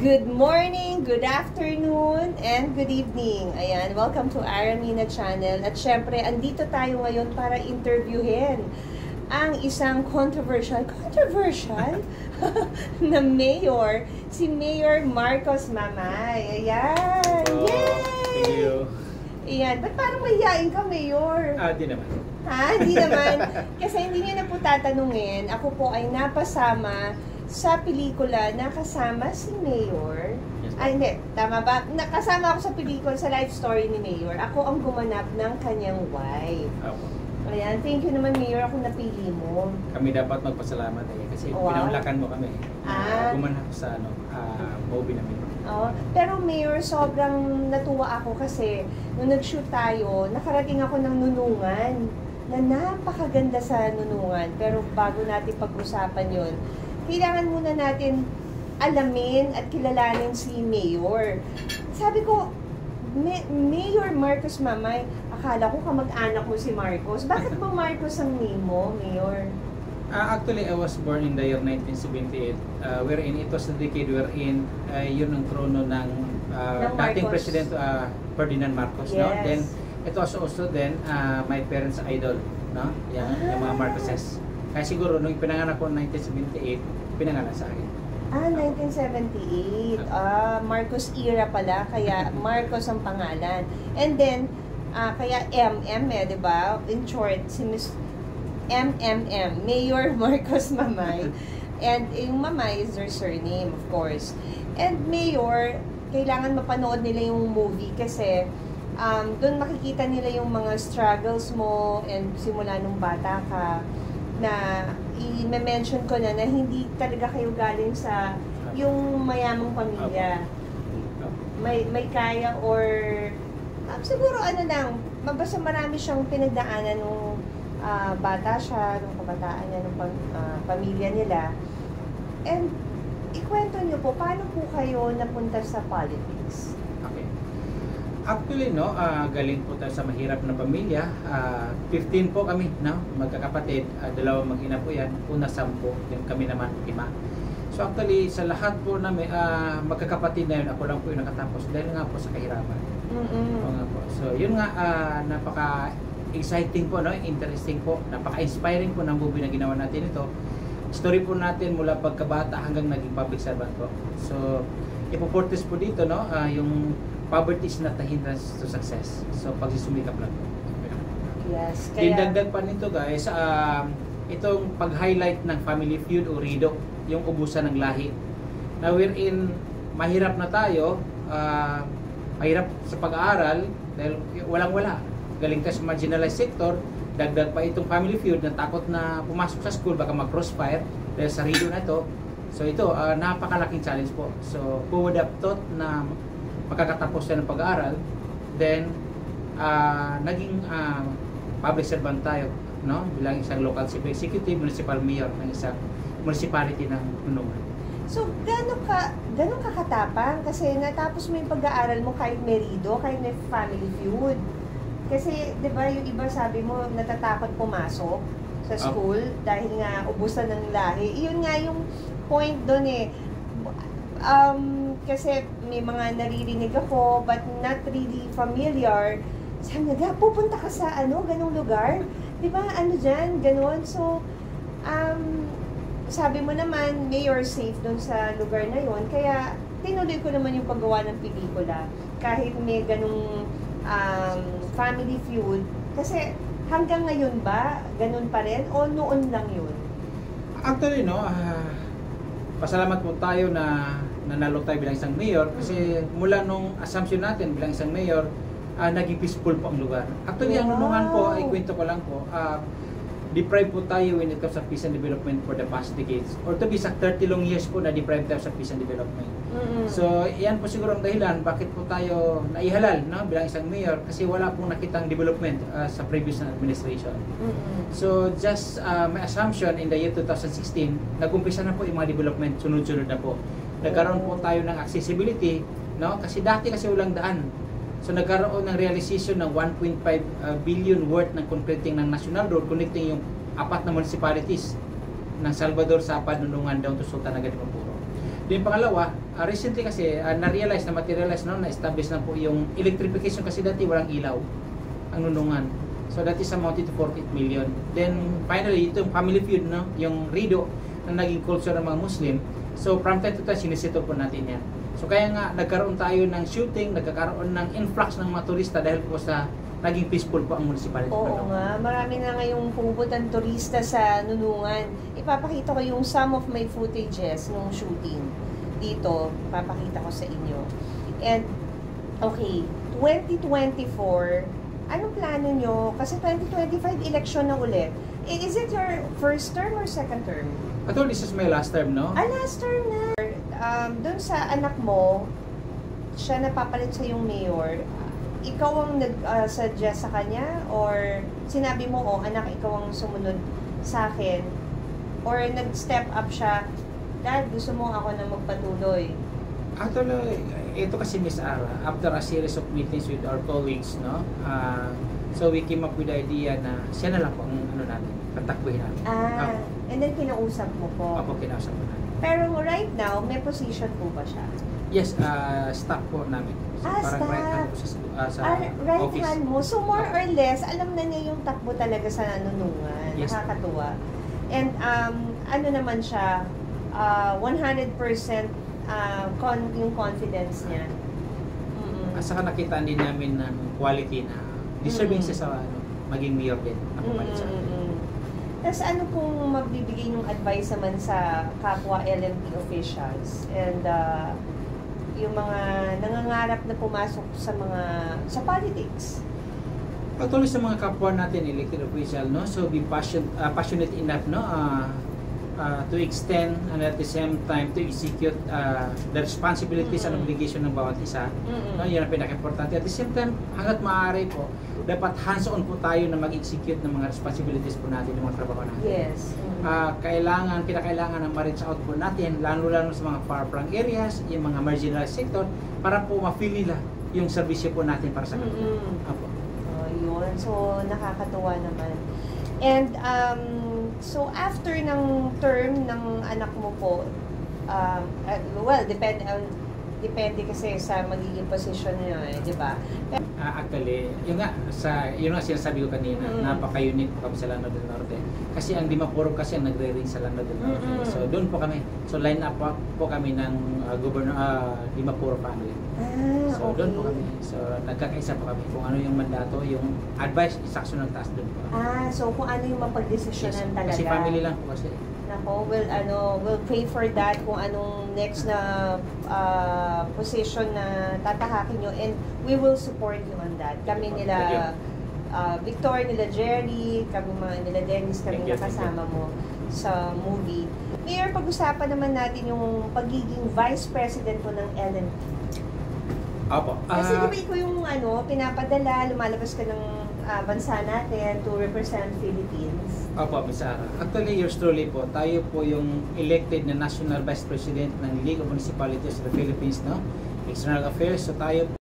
Good morning, good afternoon, and good evening. Ayan, welcome to Aramina Channel. At syempre, andito tayo ngayon para interviewin ang isang controversial na mayor, si Mayor Marcos Mamay. Ayan! Yay! Thank you. Ayan, ba't parang mahihain ka, Mayor? Di naman. Ha? Hindi naman. Kasi hindi niyo na po tatanungin. Ako po ay napasama sa pelikula na kasama si Mayor. Yes, Ay, hindi. Tama ba? Nakasama ako sa pelikula, sa life story ni Mayor. Ako ang gumanap ng kanyang wife. Opo. Ayan. Thank you naman, Mayor. Ako napili mo. Kami dapat magpasalamat kasi Wow. pinaunlakan mo kami. Gumanap sa movie namin. Oh, pero Mayor, sobrang natuwa ako kasi nung nag-shoot tayo, nakarating ako ng Nunungan na napakaganda sa Nunungan. Pero bago natin pag-usapan yun, kailangan muna natin alamin at kilalanin si Mayor. Sabi ko, Mayor Marcos Mamay, akala ko kamag-anak mo si Marcos. Bakit ba Marcos ang name mo, Mayor? Actually, I was born in the year 1978, wherein it was the decade wherein yun ang trono ng dating President Ferdinand Marcos. Yes. No? Then, it was also then my parents' idol, no? Yung mga Marcoses. Kaya siguro, nung pinanganak ko 1978, pinanganak sa akin. 1978. Marcos era pala, kaya Marcos ang pangalan. And then, kaya MM di ba? In short, si Miss MMM, Mayor Marcos Mamay. And yung Mamay is their surname, of course. And Mayor, kailangan mapanood nila yung movie kasi doon makikita nila yung mga struggles mo and simula nung bata ka, na i-mention ko na hindi talaga kayo galing sa yung mayamang pamilya. May kaya or siguro lang, basta marami siyang pinagdaanan nung bata siya, nung kabataan niya, nung pamilya nila. And ikwento niyo po, paano po kayo napunta sa politics? Okay. Actually, galing po tayo sa mahirap na pamilya. 15 po kami, magkakapatid. Dalawang mag-ina po yan. Una 10, yung kami naman 5. So actually, sa lahat po namin, magkakapatid na yun, ako lang po yung nakatapos dahil nga po sa kahirapan. Oo nga po. So yun nga, napaka-exciting po, interesting po, napaka-inspiring po ng movie na ginawa natin ito. Story po natin mula pagkabata hanggang naging public servant po. So, ipoportrait po dito, yung poverty is not the hindrance to success. So, pagsisumikap lang po. Yes. Dagdag pa nito guys, itong pag-highlight ng family feud o rido, yung ubusan ng lahi. Na wherein, mahirap na tayo, mahirap sa pag-aaral, dahil walang-wala. Galing ka sa marginalized sector, dagdag pa itong family feud na takot na pumasok sa school, baka mag-crossfire dahil sa rido na ito. So ito, napakalaking challenge po. So, who would have thought na makakatapos na ng pag-aaral, then naging public servant tayo, bilang isang local civil executive, municipal mayor ng isang municipality ng Nunungan. So, gano'n ka katapang? Kasi natapos mo yung pag-aaral mo kahit merido, kahit may family feud. Kasi, di ba, yung iba sabi mo, natatakot pumasok sa school dahil nga ubusan ng lahi. Iyon nga yung point doon kasi may mga naririnig ako but not really familiar. Sabi nga, pupunta ka sa ganong lugar? Di ba, dyan, ganon. So, sabi mo naman, Mayor safe doon sa lugar na yon. Kaya, tinuloy ko naman yung paggawa ng pelikula. Kahit may ganong family feud. Kasi, hanggang ngayon ba, ganun pa rin? O noon lang yun? Actually, pasalamat po tayo na nanalo tayo bilang isang mayor kasi mula nung assumption natin bilang isang mayor, naging peaceful po ang lugar. Actually, ang Nunungan po, ay kwento ko lang po, deprived po tayo when it comes to peace and development for the past decades. Or to be sa 30 long years po na deprived tayo sa peace and development. So, yan po siguro ang dahilan bakit po tayo naihalal bilang isang mayor kasi wala pong nakitang development sa previous na administration. So, just my assumption in the year 2016, nag-umpisa na po yung mga development, sunod-sunod na po. Nagkaroon po tayo ng accessibility, kasi dati walang daan. So nagkaroon ng realization ng 1.5 billion worth ng concreting ng national road connecting yung 4 na municipalities ng Salvador, Sapad, Nunungan down to Sultan Agad Mapuro. Yung pangalawa, Recently kasi, na-realize, na-materialize, no, na-establish na po yung electrification kasi dati walang ilaw ang Nunungan. So that is amounted to 48 million. Then finally, ito yung family feud, no, yung Rido na naging culture ng mga Muslim. So from time to time, sinisito po natin yan. So kaya nga, nagkaroon tayo ng shooting, nagkakaroon ng influx ng mga turista dahil po sa naging peaceful po ang municipality. Oo nga, marami na ngayong pumupuntan turista sa Nunungan. Ipapakita ko yung some of my footages nung shooting dito, papakita ko sa inyo. And, okay, 2024, anong plano nyo? Kasi 2025 election na ulit. Is it your first term or second term? At all, this is my last term, no? Last term na. Doon sa anak mo, siya napapalit sa yung mayor, ikaw ang nag-suggest sa kanya? Or sinabi mo, oh, anak, ikaw ang sumunod sa akin? Or nag-step up siya, Dad, gusto mo ako na magpatuloy? Actually, ito kasi Miss Ara, after a series of meetings with our colleagues, no? So we came up with the idea na siya na lang po ang ano natin, patakbuhin natin. And then kinausap mo po? Opo, kinausap po natin. Pero right now, may position po ba siya? Yes, staff po namin. So, parang staff. right hand po sa right office. hand mo. So more or less, alam na niya yung takbo talaga sa Nunungan. Yes. Nakakatuwa. And ano naman siya, 100% yung confidence niya. At saka nakita din namin ng quality na deserving siya sa maging mayor din. Tapos ano pong magbibigay ng advice naman sa kapwa LMP officials and yung mga nangangarap na pumasok sa politics? Patuloy sa mga kapwa natin elected official, no, so be passionate enough, no, to extend and at the same time to execute the responsibilities and obligation ng bawat isa. No, yun ang pinaka-importante. At the same time, hanggat maaari po, dapat hands-on po tayo na mag-execute ng mga responsibilities po natin, ng mga trabaho natin. Yes. Kinakailangan na ma-reach out po natin, lalo-lalo sa mga far-flung areas, yung mga marginalized sector, para po ma-feel nila yung serbisyo po natin para sa kanila. Yun. So, nakakatuwa naman. And, so after ng term ng anak mo po, well, depende kasi sa magiging position niya, di ba? Actually, yun nga sinasabi ko kanina, napaka-unique po kami sa Lanao del Norte. Kasi ang Dimapuro kasi ang nagre-ring sa Lanao del Norte. So doon po kami. So line up po kami ng Dimapuro family. So Okay. doon po kami. So nagkakaisa po kami kung ano yung mandato, yung advice, isakso ng taas doon po. So kung ano yung mapagdesisyonan talaga. Kasi family lang po kasi. Nako, we'll pray for that kung anong next na position na tatahakin nyo, and we will support you on that. Kami nila Victor, nila Jerry, kami mga nila Dennis, kami nakasama mo sa movie. Mayor, pag-usapan naman natin yung pagiging Vice President po ng LMP. Opo. Kasi di ba ikaw yung pinapadala, lumalabas ka ng bansa natin to represent Philippines? Opo, Miss Ara. Actually, yours truly po, tayo po yung elected na National Vice President ng League of Municipalities of the Philippines, no? External Affairs. So tayo